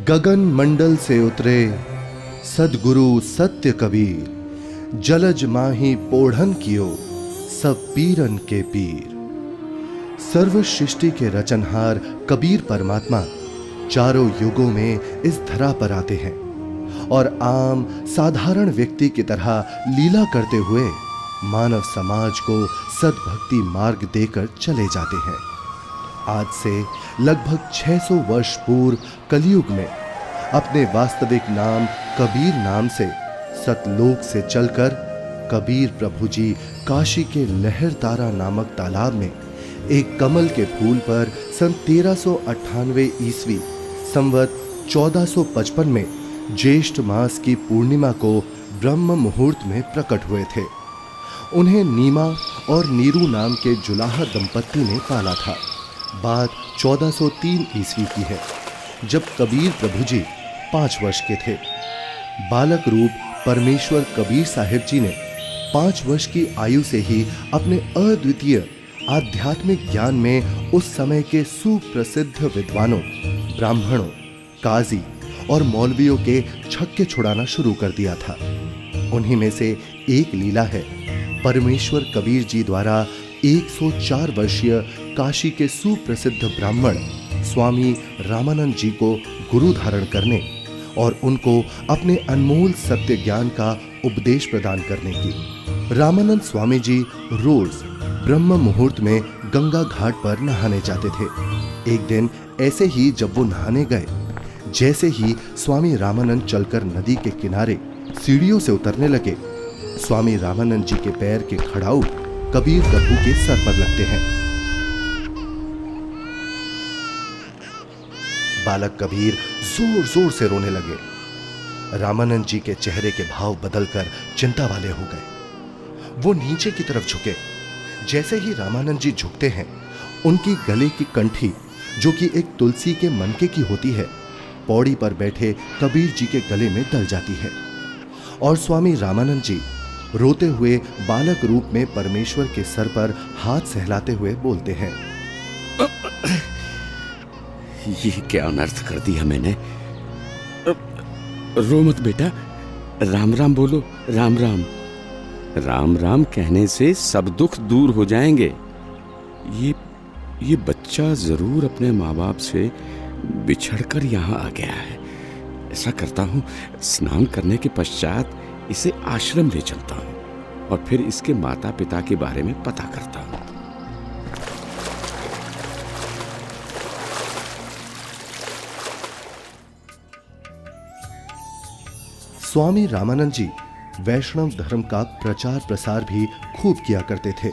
गगन मंडल से उतरे सदगुरु सत्य कबीर, जलज माही पोढ़न कियो सब पीरन के पीर। सर्व सृष्टि के रचनहार कबीर परमात्मा चारों युगों में इस धरा पर आते हैं और आम साधारण व्यक्ति की तरह लीला करते हुए मानव समाज को सद्भक्ति मार्ग देकर चले जाते हैं। आज से लगभग 600 वर्ष पूर्व कलयुग में अपने वास्तविक नाम कबीर नाम से सतलोक से चलकर कबीर प्रभु जी काशी के लहरतारा नामक तालाब में एक कमल के फूल पर सन 1398 ईस्वी संवत 1455 में ज्येष्ठ मास की पूर्णिमा को ब्रह्म मुहूर्त में प्रकट हुए थे। उन्हें नीमा और नीरू नाम के जुलाहा दंपत्ति ने पाला था। बात 1403 ईस्वी की है, जब कबीर प्रभु जी 5 वर्ष के थे। बालक रूप परमेश्वर कबीर साहिब जी ने 5 वर्ष की आयु से ही अपने अद्वितीय आध्यात्मिक ज्ञान में उस समय के सुप्रसिद्ध विद्वानों, ब्राह्मणों, काजी और मौलवियों के छक्के छुड़ाना शुरू कर दिया था। उन्हीं में से एक लीला है परमेश्वर कबीर जी द्वारा 104 वर्षीय काशी के सुप्रसिद्ध ब्राह्मण स्वामी रामानंद जी को गुरु धारण करने और उनको अपने अनमोल सत्य ज्ञान का उपदेश प्रदान करने की। रामानंद स्वामी जी रोज ब्रह्म मुहूर्त में गंगा घाट पर नहाने जाते थे। एक दिन ऐसे ही जब वो नहाने गए, जैसे ही स्वामी रामानंद चलकर नदी के किनारे सीढ़ियों से उतरने लगे, स्वामी रामानंद जी के पैर के खड़ाऊ कबीर प्रभु के सर पर लगते हैं। बालक कबीर जोर जोर से रोने लगे। रामानंद जी के चेहरे के भाव बदलकर चिंता वाले हो गए। वो नीचे की तरफ झुके। जैसे ही रामानंद जी झुकते हैं, उनकी गले की कंठी, जो कि एक तुलसी के मनके की होती है, पौड़ी पर बैठे कबीर जी के गले में डल जाती है और स्वामी रामानंद जी रोते हुए बालक रूप में परमेश्वर के सर पर हाथ सहलाते हुए बोलते हैं, ये क्या अनर्थ कर दिया मैंने। रो मत बेटा, राम राम बोलो। राम राम। राम राम कहने से सब दुख दूर हो जाएंगे। ये बच्चा जरूर अपने माँ बाप से बिछड़कर यहाँ आ गया है। ऐसा करता हूँ, स्नान करने के पश्चात इसे आश्रम ले चलता हूँ और फिर इसके माता पिता के बारे में पता करता हूँ। स्वामी रामानंद जी वैष्णव धर्म का प्रचार प्रसार भी खूब किया करते थे,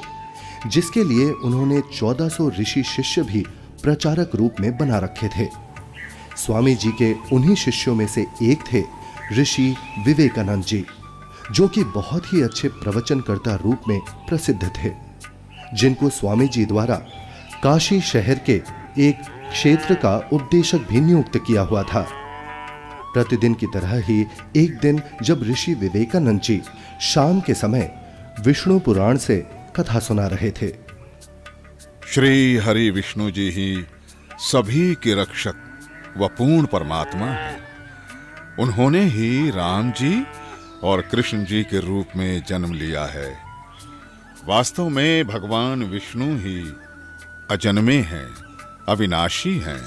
जिसके लिए उन्होंने 1400 ऋषि शिष्य भी प्रचारक रूप में बना रखे थे। स्वामी जी के उन्हीं शिष्यों में से एक थे ऋषि विवेकानंद जी, जो कि बहुत ही अच्छे प्रवचनकर्ता रूप में प्रसिद्ध थे, जिनको स्वामी जी द्वारा काशी शहर के एक क्षेत्र का उपदेशक भी नियुक्त किया हुआ था। प्रतिदिन की तरह ही एक दिन जब ऋषि विवेकानंद जी शाम के समय विष्णु पुराण से कथा सुना रहे थे। श्री हरि विष्णु जी ही सभी के रक्षक व पूर्ण परमात्मा है। उन्होंने ही राम जी और कृष्ण जी के रूप में जन्म लिया है। वास्तव में भगवान विष्णु ही अजन्मे हैं, अविनाशी हैं।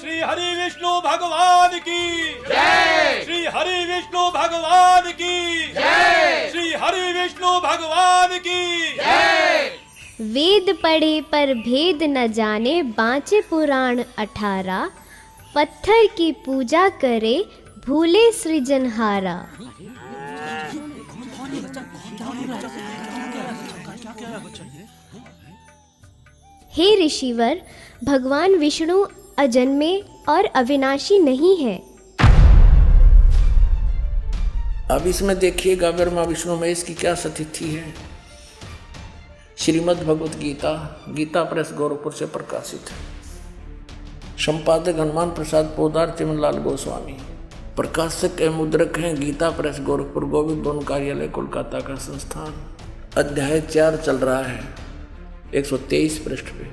श्री हरि विष्णु भगवान की जय। श्री हरि विष्णु भगवान की जय। श्री हरि विष्णु भगवान की जय। वेद पढ़े पर भेद न जाने, बाँचे पुराण 18। पत्थर की पूजा करे, भूले सृजनहारा। हे ऋषिवर, भगवान विष्णु अजन्मे और अविनाशी नहीं है। अब इसमें देखिएगा ब्रह्मा विष्णु महेश की क्या स्थिति है। श्रीमद् भगवत गीता, गीता प्रेस गोरखपुर से प्रकाशित है। संपादक हनुमान प्रसाद पोदार, चिमनलाल गोस्वामी। प्रकाशक एवं मुद्रक हैं गीता प्रेस गोरखपुर, गोविंद भवन कार्यालय कोलकाता का संस्थान। अध्याय 4 चल रहा है, 123 पृष्ठ पे।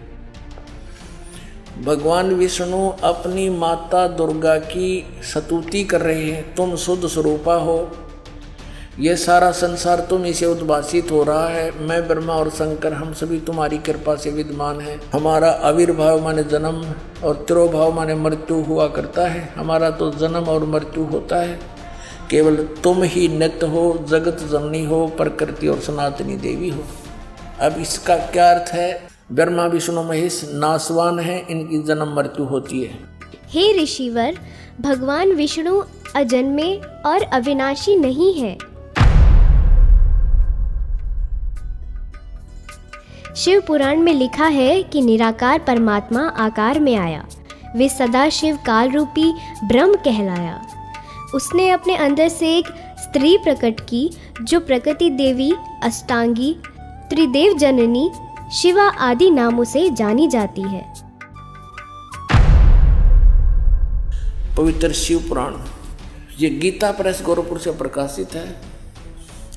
भगवान विष्णु अपनी माता दुर्गा की स्तुति कर रहे हैं, तुम शुद्ध स्वरूपा हो, ये सारा संसार तुम इसे उद्भासित हो रहा है। मैं ब्रह्मा और शंकर हम सभी तुम्हारी कृपा से विद्यमान हैं। हमारा आविर्भाव माने जन्म और तिरोभाव माने मृत्यु हुआ करता है। हमारा तो जन्म और मृत्यु होता है, केवल तुम ही नित्य हो, जगत जननी हो, प्रकृति और सनातनी देवी हो। अब इसका क्या अर्थ है? ब्रह्मा विष्णु महेश नाशवान है, इनकी जन्म मृत्यु होती है। हे ऋषिवर, भगवान विष्णु अजन्मे और अविनाशी नहीं है। शिव पुराण में लिखा है कि निराकार परमात्मा आकार में आया, वे सदा शिव काल रूपी ब्रह्म कहलाया। उसने अपने अंदर से एक स्त्री प्रकट की जो प्रकृति देवी, अष्टांगी, त्रिदेव जननी, शिवा आदि नामों से जानी जाती है। पवित्र शिव पुराण ये गीता प्रेस गोरखपुर से प्रकाशित है।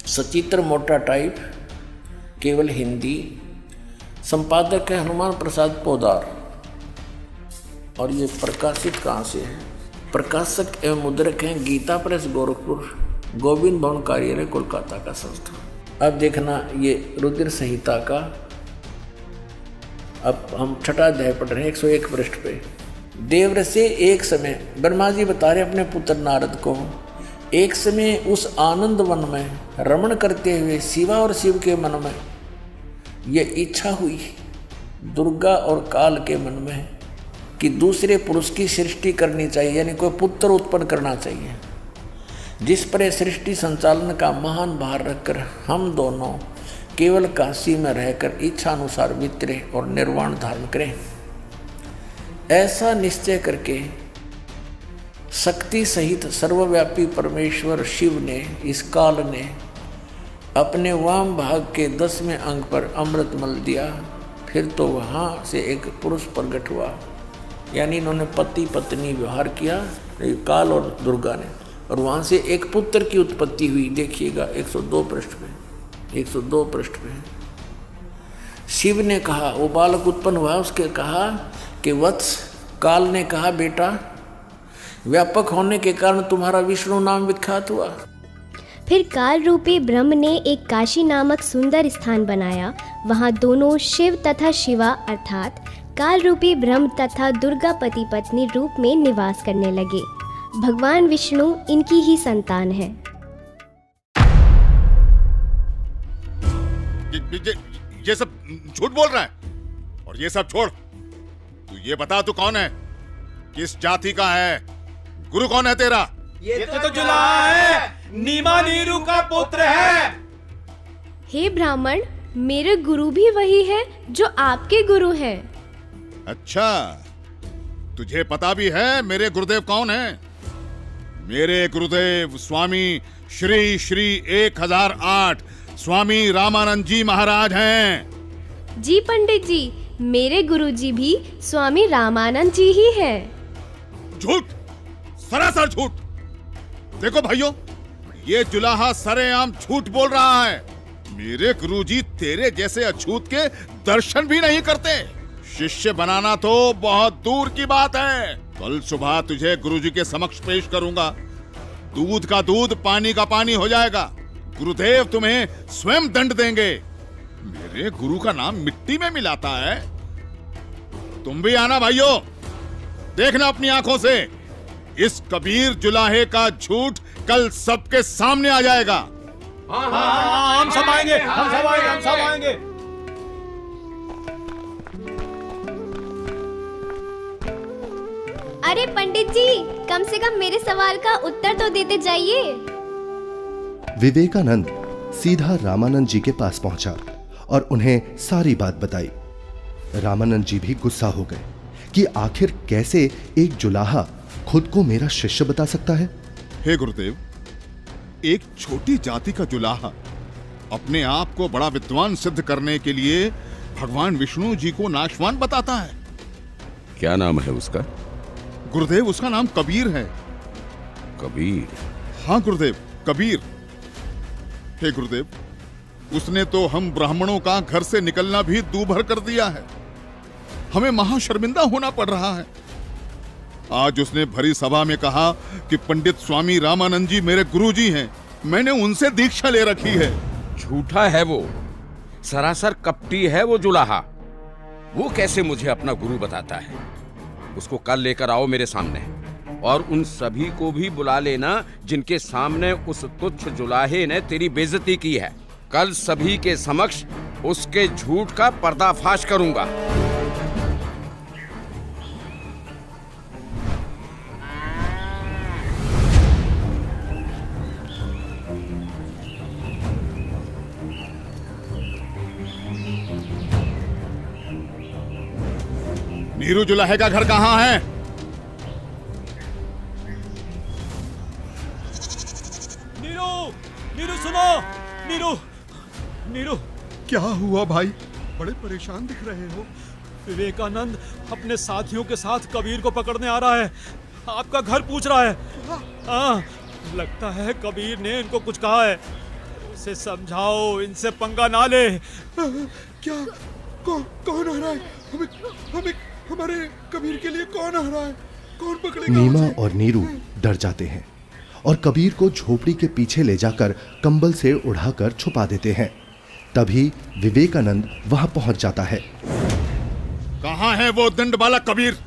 सचित्र मोटा टाइप, केवल हिंदी। संपादक है हनुमान प्रसाद पोदार। और ये प्रकाशित कहाँ से है? प्रकाशक एवं मुद्रक हैं गीता प्रेस गोरखपुर, गोविंद भवन कार्यालय कोलकाता का संस्था। अब देखना ये रुद्र संहिता का, अब हम छठा अध्याय पढ़ रहे हैं 101 पृष्ठ पे। देवर से एक समय ब्रह्मा जी बता रहे अपने पुत्र नारद को, एक समय उस आनंद वन में रमण करते हुए शिवा और शिव के मन में ये इच्छा हुई, दुर्गा और काल के मन में, कि दूसरे पुरुष की सृष्टि करनी चाहिए, यानी कोई पुत्र उत्पन्न करना चाहिए, जिस पर सृष्टि संचालन का महान भार रखकर हम दोनों केवल काशी में रहकर इच्छा अनुसार वितरे और निर्वाण धारण करें। ऐसा निश्चय करके शक्ति सहित सर्वव्यापी परमेश्वर शिव ने, इस काल ने, अपने वाम भाग के 10वें अंग पर अमृत मल दिया। फिर तो वहाँ से एक पुरुष प्रकट हुआ, यानी इन्होंने पति पत्नी व्यवहार किया, काल और दुर्गा ने, और वहाँ से एक पुत्र की उत्पत्ति हुई। देखिएगा 102 पृष्ठ में, 102 पृष्ठ में शिव ने कहा, वो बालक उत्पन्न हुआ, उसके कहा कि वत्स, काल ने कहा बेटा, व्यापक होने के कारण तुम्हारा विष्णु नाम विख्यात हुआ। फिर काल रूपी ब्रह्म ने एक काशी नामक सुंदर स्थान बनाया। वहाँ दोनों शिव तथा शिवा अर्थात काल रूपी ब्रह्म तथा दुर्गा पति पत्नी रूप में निवास करने लगे। भगवान विष्णु इनकी ही संतान है। ये सब झूठ बोल रहा है। और ये सब छोड़, तू ये बता तू कौन है, किस जाति का है, गुरु कौन है तेरा? ये तो जुलाहा है, नीमा नीरू का पुत्र है। हे ब्राह्मण, मेरे गुरु भी वही है जो आपके गुरु हैं। अच्छा, तुझे पता भी है मेरे गुरुदेव कौन है? मेरे गुरुदेव स्वामी श्री श्री 1008 स्वामी रामानंद जी महाराज हैं। जी पंडित जी, मेरे गुरुजी भी स्वामी रामानंद जी ही हैं। झूठ, सरासर झूठ। देखो भाइयों, ये जुलाहा सरेआम झूठ बोल रहा है। मेरे गुरुजी तेरे जैसे अछूत के दर्शन भी नहीं करते। शिष्य बनाना तो बहुत दूर की बात है। कल सुबह तुझे गुरुजी के समक्ष पेश करूंगा। दूध का दूध, पानी का पानी हो जाएगा। गुरुदेव तुम्हें स्वयं दंड देंगे। मेरे गुरु का नाम मिट्टी में मिलाता है। तुम भी आना भाइयों, देखना अपनी आंखों से। इस कबीर जुलाहे का झूठ कल सबके सामने आ जाएगा। हाँ, हम सब आएंगे, हम सब आएंगे, हम सब आएंगे। अरे पंडित जी, कम से कम मेरे सवाल का उत्तर तो देते जाइए। विवेकानंद सीधा रामानंद जी के पास पहुंचा और उन्हें सारी बात बताई। रामानंद जी भी गुस्सा हो गए कि आखिर कैसे एक जुलाहा खुद को मेरा शिष्य बता सकता है। हे गुरुदेव, एक छोटी जाति का जुलाहा अपने आप को बड़ा विद्वान सिद्ध करने के लिए भगवान विष्णु जी को नाशवान बताता है। क्या नाम है उसका? गुरुदेव, उसका नाम कबीर है। कबीर? हाँ गुरुदेव, कबीर। हे गुरुदेव, उसने तो हम ब्राह्मणों का घर से निकलना भी दूभर कर दिया है। हमें महाशर्मिंदा होना पड़ रहा है। आज उसने भरी सभा में कहा कि पंडित स्वामी रामानंद जी मेरे गुरुजी हैं, मैंने उनसे दीक्षा ले रखी है। झूठा है वो, सरासर कपटी है वो जुलाहा। वो कैसे मुझे अपना गुरु बताता है? उसको कल लेकर आओ मेरे सामने, और उन सभी को भी बुला लेना जिनके सामने उस तुच्छ जुलाहे ने तेरी बेइज्जती की है। कल सभी के समक्ष उसके झूठ का पर्दाफाश करूंगा। नीरू जुलाहे का घर कहाँ है? नीरू, नीरू सुनो, नीरू, नीरू। क्या हुआ भाई? बड़े परेशान दिख रहे हो। विवेकानंद अपने साथियों के साथ कबीर को पकड़ने आ रहा है। आपका घर पूछ रहा है। हाँ, लगता है कबीर ने इनको कुछ कहा है। उसे समझाओ, इनसे पंगा ना ले। क्या? कौन आ रहा है? हमें हमारे कबीर के लिए कौन आ रहा है? कौन पकड़ेगा? नीमा और नीरू डर जाते हैं और कबीर को झोपड़ी के पीछे ले जाकर कंबल से उड़ाकर छुपा देते हैं। तभी विवेकानंद वहां पहुंच जाता है। कहाँ है वो दंड वाला कबीर?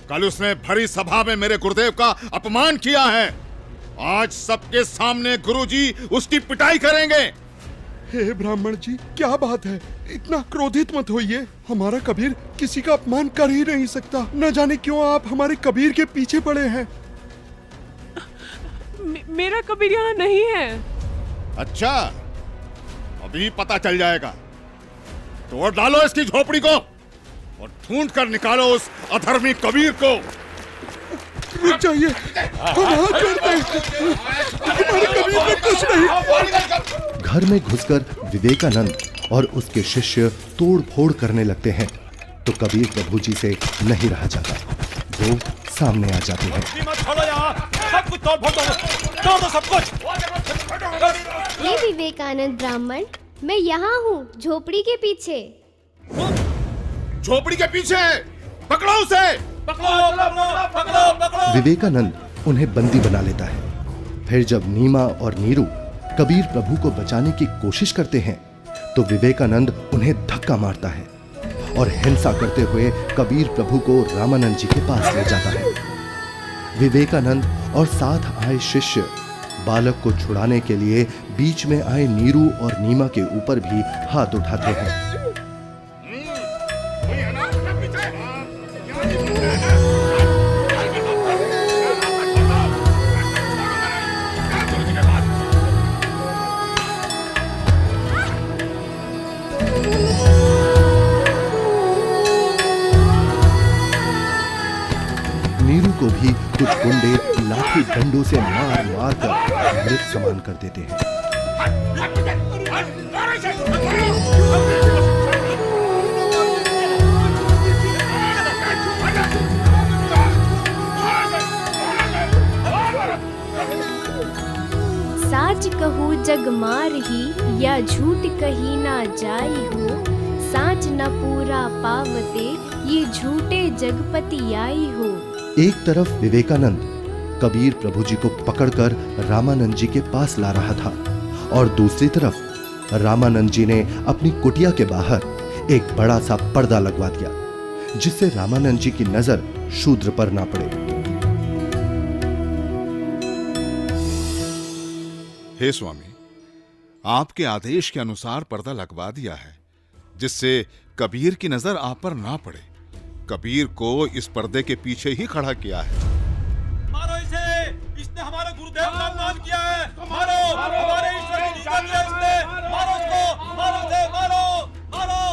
कल उसने भरी सभा में मेरे गुरुदेव का अपमान किया है। आज सबके सामने गुरुजी उसकी पिटाई करेंगे। हे ब्राह्मण जी, क्या बात है? इतना क्रोधित मत होइए। हमारा कबीर किसी का अपमान कर ही नहीं सकता। न जाने क्यों आप हमारे कबीर के पीछे पड़े हैं। मेरा कबीर यहाँ नहीं है। अच्छा, अभी पता चल जाएगा। तोड़ डालो इसकी झोपड़ी को और ढूंढ कर निकालो उस अधर्मी कबीर को। रुक जाइए, हम हाथ जोड़ते हैं। हमारे कबीर में कुछ नहीं। घर में घुसकर विवेकानंद और उसके शिष्य तोड़ फोड़ करने लगते हैं तो कबीर प्रभु जी से नहीं रहा जाता। वो सामने आ जाते हैं। मत छोड़ो यहाँ, सब कुछ तोड़ फोड़ दो, सब कुछ। ये विवेकानंद ब्राह्मण, मैं यहाँ हूँ झोपड़ी के पीछे। झोपड़ी के पीछे पकड़ो उसे। पकड़ो। विवेकानंद उन्हें बंदी बना लेता है। फिर जब नीमा और नीरू कबीर प्रभु को बचाने की कोशिश करते हैं तो विवेकानंद उन्हें धक्का मारता है और हिंसा करते हुए कबीर प्रभु को रामानंद जी के पास ले जाता है। विवेकानंद और साथ आए शिष्य बालक को छुड़ाने के लिए बीच में आए नीरू और नीमा के ऊपर भी हाथ उठाते हैं। नीरू को भी कुछ गुंडे लाठी डंडों से मार मार कर मृत समान कर देते हैं। साच कहू जग मार ही, या झूठ कही ना जाई हो। साच न पूरा पावते, ये झूठे जगपति आई हो। एक तरफ विवेकानंद कबीर प्रभु जी को पकड़कर रामानंद जी के पास ला रहा था और दूसरी तरफ रामानंद जी ने अपनी कुटिया के बाहर एक बड़ा सा पर्दा लगवा दिया जिससे रामानंद जी की नजर शूद्र पर ना पड़े। हे स्वामी, आपके आदेश के अनुसार पर्दा लगवा दिया है जिससे कबीर की नजर आप पर ना पड़े। कबीर को इस पर्दे के पीछे ही खड़ा किया है। मारो इसे, इसने हमारे गुरुदेव का अपमान किया है। मारो, हमारे ईश्वर की निंदा की है इसने। मारो इसको, मारो इसे, मारो।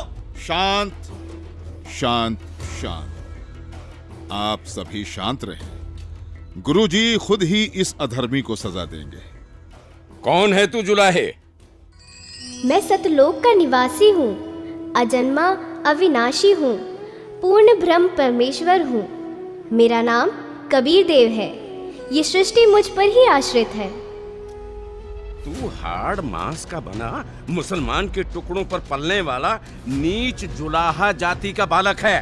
शांत शांत शांत। आप सभी शांत रहें। गुरुजी खुद ही इस अधर्मी को सजा देंगे। कौन है तू जुलाहे? मैं सतलोक का निवासी हूँ, अजन्मा अविनाशी हूँ, पूर्ण ब्रह्म परमेश्वर हूँ। मेरा नाम कबीर देव है। ये सृष्टि मुझ पर ही आश्रित है। तू हाड़ मांस का बना मुसलमान के टुकड़ों पर पलने वाला नीच जुलाहा जाति का बालक है।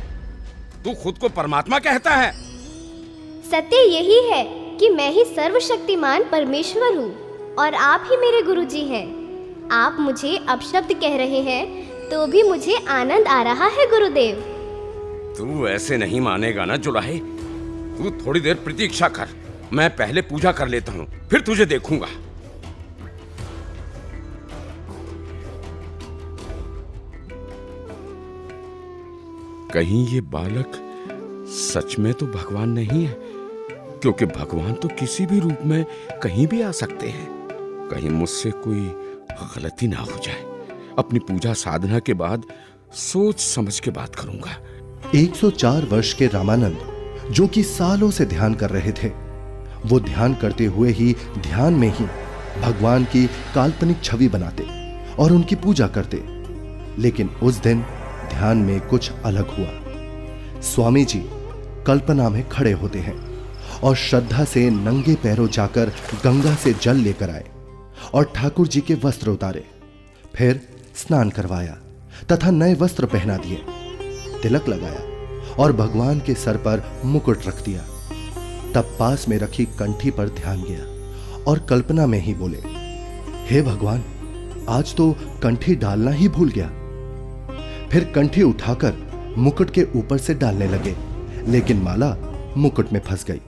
तू खुद को परमात्मा कहता है। सत्य यही है कि मैं ही सर्वशक्तिमान परमेश्वर हूँ और आप ही मेरे गुरुजी हैं। आप मुझे अपशब्द कह रहे हैं तो भी मुझे आनंद आ रहा है गुरुदेव। तू ऐसे नहीं मानेगा ना जुलाहे। तू थोड़ी देर प्रतीक्षा कर, मैं पहले पूजा कर लेता हूँ, फिर तुझे देखूंगा। कहीं ये बालक सच में तो भगवान नहीं है, क्योंकि भगवान तो किसी भी रूप में कहीं भी आ सकते हैं। कहीं मुझसे कोई गलती ना हो जाए। अपनी पूजा साधना के बाद सोच समझ के बात करूंगा। 104 वर्ष के रामानंद, जो कि सालों से ध्यान कर रहे थे, वो ध्यान करते हुए ही ध्यान में ही भगवान की काल्पनिक छवि बनाते और उनकी पूजा करते। लेकिन उस दिन ध्यान में कुछ अलग हुआ। स्वामी जी कल्पना में खड़े होते हैं और श्रद्धा से नंगे पैरों जाकर गंगा से जल लेकर आए और ठाकुर जी के वस्त्र उतारे, फिर स्नान करवाया तथा नए वस्त्र पहना दिए, तिलक लगाया और भगवान के सर पर मुकुट रख दिया। तब पास में रखी कंठी पर ध्यान गया और कल्पना में ही बोले, हे भगवान, आज तो कंठी डालना ही भूल गया। फिर कंठी उठाकर मुकुट के ऊपर से डालने लगे, लेकिन माला मुकुट में फंस गई।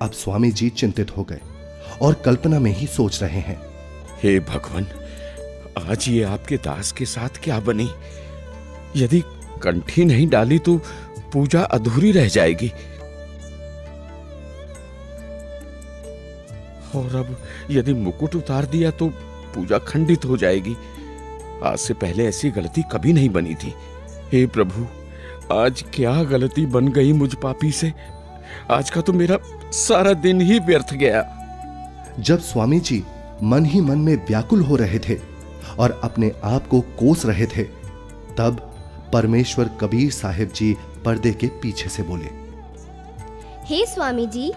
अब स्वामी जी चिंतित हो गए और कल्पना में ही सोच रहे हैं, हे भगवान, आज ये आपके दास के साथ क्या बनी? यदि कंठी नहीं डाली तो पूजा अधूरी रह जाएगी, और अब यदि मुकुट उतार दिया तो पूजा खंडित हो जाएगी। आज से पहले ऐसी गलती कभी नहीं बनी थी। हे प्रभु, आज क्या गलती बन गई मुझ पापी से? आज का तो मेरा सारा दिन ही व्यर्थ गया। जब स्वामी जी मन ही मन में व्याकुल हो रहे थे और अपने आप को कोस रहे थे, तब परमेश्वर कबीर साहिब जी पर्दे के पीछे से बोले, हे स्वामी जी,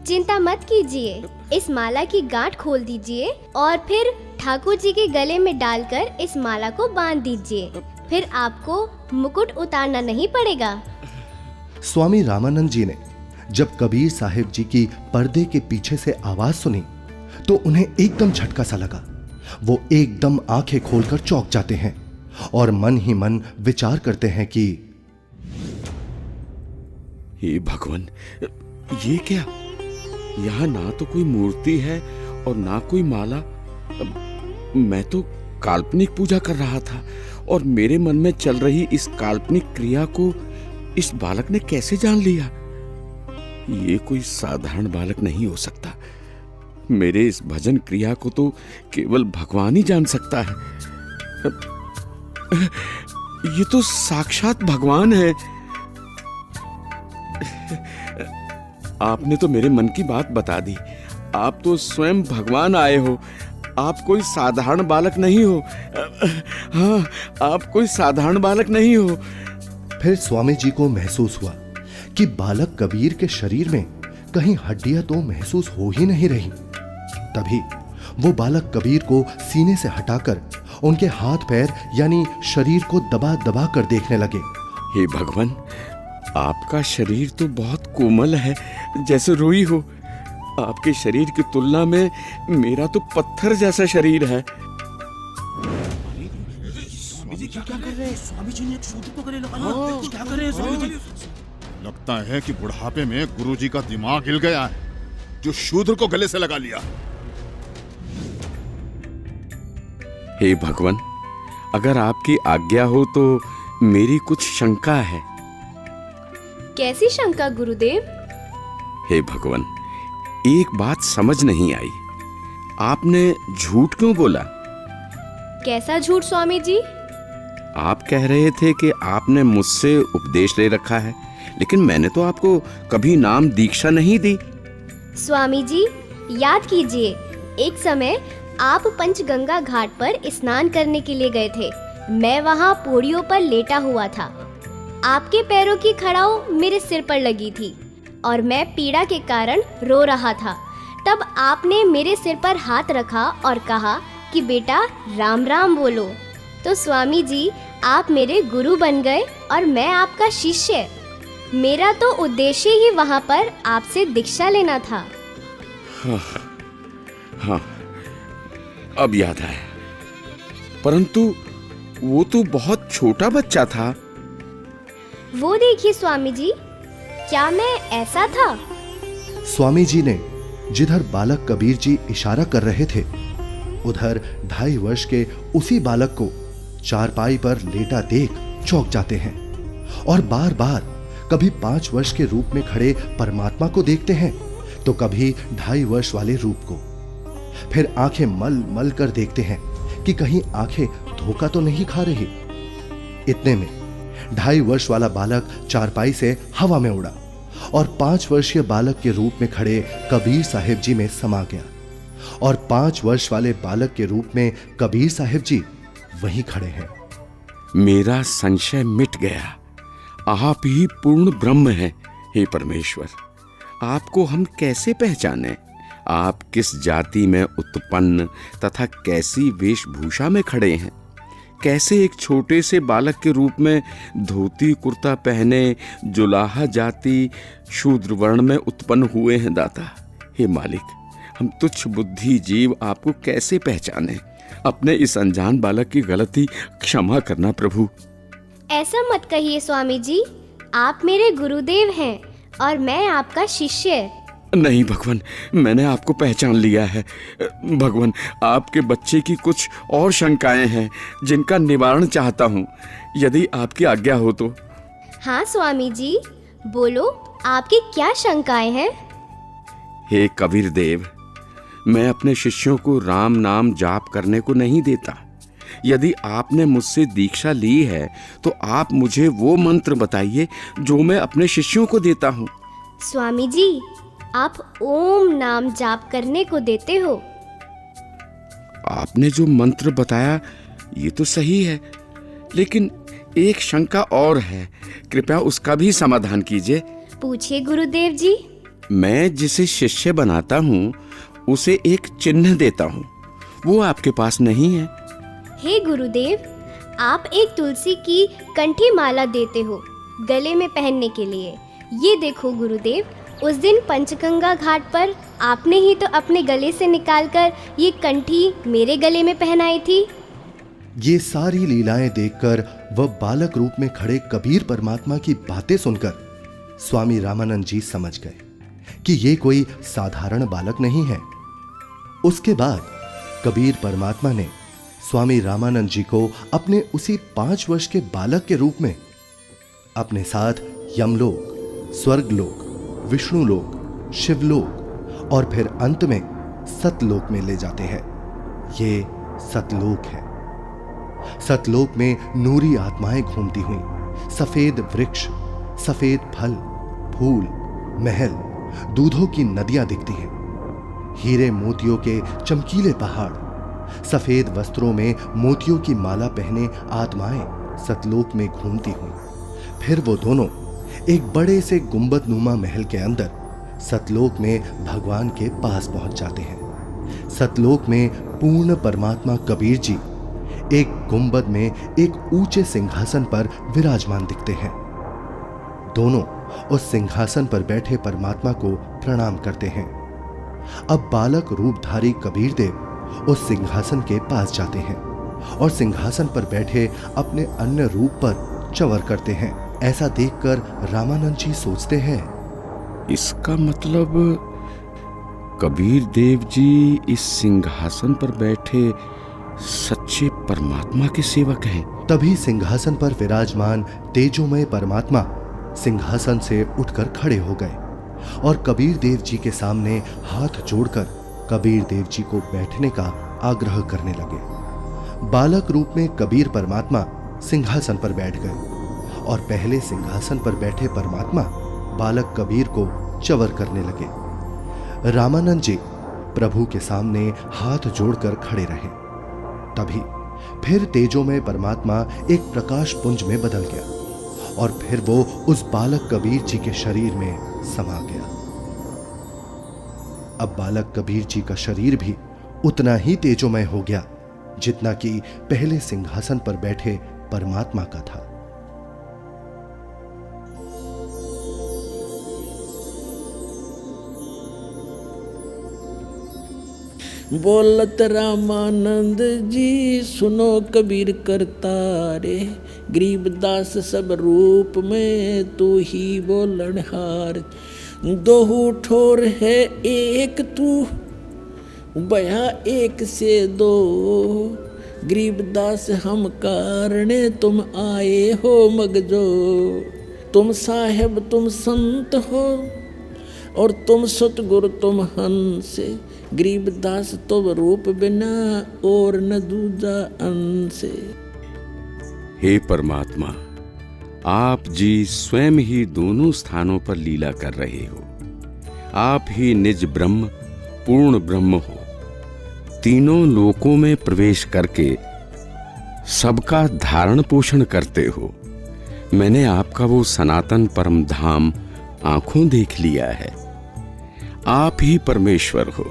चिंता मत कीजिए, इस माला की गांठ खोल दीजिए और फिर ठाकुर जी के गले में डालकर इस माला को बांध दीजिए, फिर आपको मुकुट उतारना नहीं पड़ेगा। स्वामी रामानंद जी ने जब कबीर साहिब जी की पर्दे के पीछे से आवाज सुनी तो उन्हें एकदम झटका सा लगा। वो एकदम आंखें खोलकर चौंक जाते हैं और मन ही मन विचार करते हैं कि हे भगवान, ये क्या? यहाँ ना तो कोई मूर्ति है और ना कोई माला। मैं तो काल्पनिक पूजा कर रहा था और मेरे मन में चल रही इस काल्पनिक क्रिया को इस बालक ने कैसे जान लिया? ये कोई साधारण बालक नहीं हो सकता। मेरे इस भजन क्रिया को तो केवल भगवान ही जान सकता है। ये तो साक्षात भगवान है। आपने तो मेरे मन की बात बता दी। आप तो स्वयं भगवान आए हो। आप कोई साधारण बालक नहीं हो। हाँ, आप कोई साधारण बालक नहीं हो। फिर स्वामी जी को महसूस हुआ कि बालक कबीर के शरीर में कहीं हड्डियां तो महसूस हो ही नहीं रही। तभी वो बालक कबीर को सीने से हटाकर उनके हाथ पैर यानी शरीर को दबा दबा कर देखने लगे। हे भगवान, आपका शरीर तो बहुत कोमल है, जैसे रुई हो। आपके शरीर की तुलना में मेरा तो पत्थर जैसा शरीर है। लगता है कि बुढ़ापे में गुरुजी का दिमाग हिल गया है, जो शूद्र को गले से लगा लिया। हे भगवान, अगर आपकी आज्ञा हो तो मेरी कुछ शंका है। कैसी शंका गुरुदेव? हे भगवान, एक बात समझ नहीं आई। आपने झूठ क्यों बोला? कैसा झूठ स्वामी जी? आप कह रहे थे कि आपने मुझसे उपदेश ले रखा है, लेकिन मैंने तो आपको कभी नाम दीक्षा नहीं दी। स्वामी जी, याद कीजिए, एक समय आप पंचगंगा घाट पर स्नान करने के लिए गए थे। मैं वहाँ पौड़ियों पर लेटा हुआ था। आपके पैरों की खड़ाऊ मेरे सिर पर लगी थी और मैं पीड़ा के कारण रो रहा था। तब आपने मेरे सिर पर हाथ रखा और कहा कि बेटा राम राम बोलो। तो स्वामी जी, आप मेरे गुरु बन गए और मैं आपका शिष्य। मेरा तो उद्देश्य ही वहां पर आपसे दीक्षा लेना था। हाँ, अब याद आया। परंतु वो तो बहुत छोटा बच्चा था। वो देखिए स्वामी जी, क्या मैं ऐसा था? स्वामी जी ने जिधर बालक कबीर जी इशारा कर रहे थे, उधर 2.5 वर्ष के उसी बालक को चारपाई पर लेटा देख चौंक जाते हैं और बार बार कभी 5 वर्ष के रूप में खड़े परमात्मा को देखते हैं तो कभी 2.5 वर्ष वाले रूप को। फिर आंखें मल मल कर देखते हैं कि कहीं आंखें धोखा तो नहीं खा रही। इतने में 2.5 वर्ष वाला बालक चारपाई से हवा में उड़ा और 5 वर्षीय बालक के रूप में खड़े कबीर साहिब जी में समा गया और 5 वर्ष वाले बालक के रूप में कबीर साहिब जी वहीं खड़े हैं। मेरा संशय मिट गया। आप ही पूर्ण ब्रह्म हैं, हे परमेश्वर। आपको हम कैसे पहचानें? आप किस जाति में उत्पन्न तथा कैसी वेशभूषा में खड़े हैं? कैसे एक छोटे से बालक के रूप में धोती कुर्ता पहने जुलाहा जाति शूद्र वर्ण में उत्पन्न हुए हैं दाता? हे मालिक, हम तुच्छ बुद्धि जीव आपको कैसे पहचाने? अपने इस अनजान बालक की गलती क्षमा करना प्रभु। ऐसा मत कहिए स्वामी जी, आप मेरे गुरुदेव हैं और मैं आपका शिष्य। नहीं भगवान, मैंने आपको पहचान लिया है। भगवान, आपके बच्चे की कुछ और शंकाएं हैं जिनका निवारण चाहता हूँ, यदि आपकी आज्ञा हो तो। हाँ स्वामी जी, बोलो, आपकी क्या शंकाएं हैं? हे कबीर देव, मैं अपने शिष्यों को राम नाम जाप करने को नहीं देता। यदि आपने मुझसे दीक्षा ली है तो आप मुझे वो मंत्र बताइए जो मैं अपने शिष्यों को देता हूँ। स्वामी जी, आप ओम नाम जाप करने को देते हो। आपने जो मंत्र बताया ये तो सही है, लेकिन एक शंका और है, कृपया उसका भी समाधान कीजिए। पूछिए गुरुदेव जी। मैं जिसे शिष्य बनाता हूँ उसे एक चिन्ह देता हूँ, वो आपके पास नहीं है। हे गुरुदेव, आप एक तुलसी की कंठी माला देते हो गले में पहनने के लिए। ये देखो गुरुदेव, उस दिन पंचगंगा घाट पर आपने ही तो अपने गले से निकालकर ये कंठी मेरे गले में पहनाई थी। ये सारी लीलाएं देखकर वह बालक रूप में खड़े कबीर परमात्मा की बातें सुनकर स्वामी रामानंद जी समझ गए कि ये कोई साधारण बालक नहीं है। उसके बाद कबीर परमात्मा ने स्वामी रामानंद जी को अपने उसी 5 वर्ष के बालक के रूप में अपने साथ यमलोक, स्वर्गलोक, विष्णुलोक, शिवलोक और फिर अंत में सतलोक में ले जाते हैं। ये सतलोक है। सतलोक में नूरी आत्माएं घूमती हुई, सफेद वृक्ष, सफेद फल, फूल, महल, दूधों की नदियां दिखती हैं, हीरे मोतियों के चमकीले पहाड़, सफेद वस्त्रों में मोतियों की माला पहने आत्माएं सतलोक में घूमती हुई। फिर वो दोनों एक बड़े से गुंबदनुमा महल के अंदर सतलोक में भगवान के पास पहुंच जाते हैं। सतलोक में पूर्ण परमात्मा कबीर जी एक गुंबद में एक ऊंचे सिंहासन पर विराजमान दिखते हैं। दोनों उस सिंहासन पर बैठे परमात्मा को प्रणाम करते हैं। अब बालक रूपधारी कबीर देव उस सिंहासन के पास जाते हैं और सिंहासन पर बैठे अपने अन्य रूप पर चवर करते हैं। ऐसा देखकर रामानंद जी सोचते हैं, इसका मतलब कबीर देव जी इस सिंहासन पर बैठे सच्चे परमात्मा के सेवक हैं। तभी सिंहासन पर विराजमान तेजोमय परमात्मा सिंहासन से उठकर खड़े हो गए और कबीर देव जी के सामने हाथ जोड़कर कबीर देव जी को बैठने का आग्रह करने लगे। बालक रूप में कबीर परमात्मा सिंहासन पर बैठ गए और पहले सिंहासन पर बैठे परमात्मा बालक कबीर को चवर करने लगे। रामानंद जी प्रभु के सामने हाथ जोड़कर खड़े रहे। तभी फिर तेजोमय परमात्मा एक प्रकाश पुंज में बदल गया और फिर वो उस बालक कबीर जी के शरीर में समा गया। अब बालक कबीर जी का शरीर भी उतना ही तेजोमय हो गया जितना कि पहले सिंहासन पर बैठे परमात्मा का था। बोलत रामानंद जी सुनो कबीर करतारे, गरीबदास सब रूप में तू ही बोलनहार। दोहू ठोर है एक तू बया एक से दो, गरीबदास हम कारणे तुम आए हो मगजो। तुम साहेब तुम संत हो और तुम सतगुरु तुम हंस, गरीबदास तुम रूप बिना और न दूजा अंश। हे परमात्मा, आप जी स्वयं ही दोनों स्थानों पर लीला कर रहे हो। आप ही निज ब्रह्म पूर्ण ब्रह्म हो। तीनों लोकों में प्रवेश करके सबका धारण पोषण करते हो। मैंने आपका वो सनातन परम धाम आंखों देख लिया है। आप ही परमेश्वर हो,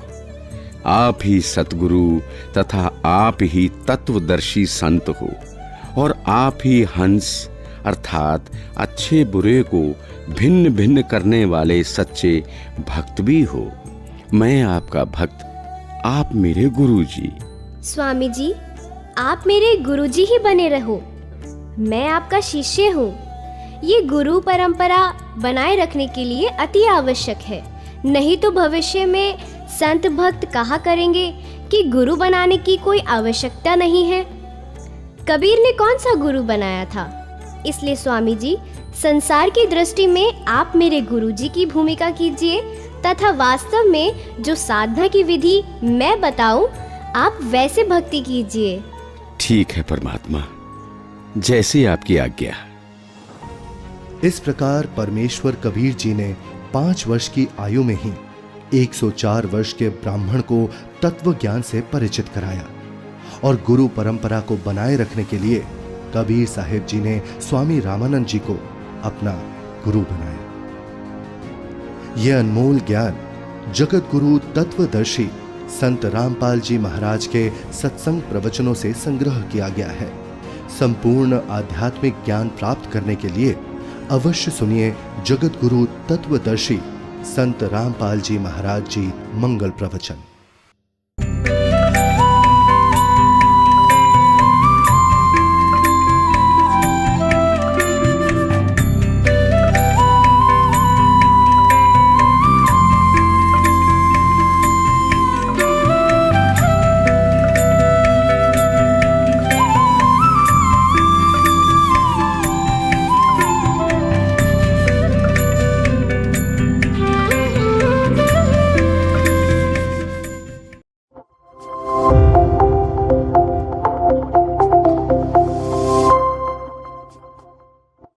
आप ही सतगुरु तथा आप ही तत्वदर्शी संत हो, और आप ही हंस अर्थात अच्छे बुरे को भिन्न भिन्न करने वाले सच्चे भक्त भी हो। मैं आपका भक्त, आप मेरे गुरुजी। स्वामी जी, आप मेरे गुरुजी ही बने रहो। मैं आपका शिष्य हूँ। ये गुरु परंपरा बनाए रखने के लिए अति आवश्यक है, नहीं तो भविष्य में संत भक्त कहा करेंगे कि गुरु बनाने की कोई आवश्यकता नहीं है। कबीर ने कौन सा गुरु बनाया था? इसलिए स्वामी जी, संसार की दृष्टि में आप मेरे गुरुजी की भूमिका कीजिए तथा वास्तव में जो साधना की विधि मैं बताऊं, आप वैसे भक्ति कीजिए। ठीक है परमात्मा, जैसी आपकी आज्ञा। इस प्रकार परमेश्वर कबीर जी ने 5 वर्ष की आयु में ही 104 वर्ष के ब्राह्मण को तत्व ज्ञान से परिचित कराया, और गुरु परंपरा को बनाए रखने के लिए कबीर साहेब जी ने स्वामी रामानंद जी को अपना गुरु बनाया। यह अनमोल ज्ञान जगत गुरु तत्वदर्शी संत रामपाल जी महाराज के सत्संग प्रवचनों से संग्रह किया गया है। संपूर्ण आध्यात्मिक ज्ञान प्राप्त करने के लिए अवश्य सुनिए जगत गुरु तत्वदर्शी संत रामपाल जी महाराज जी मंगल प्रवचन।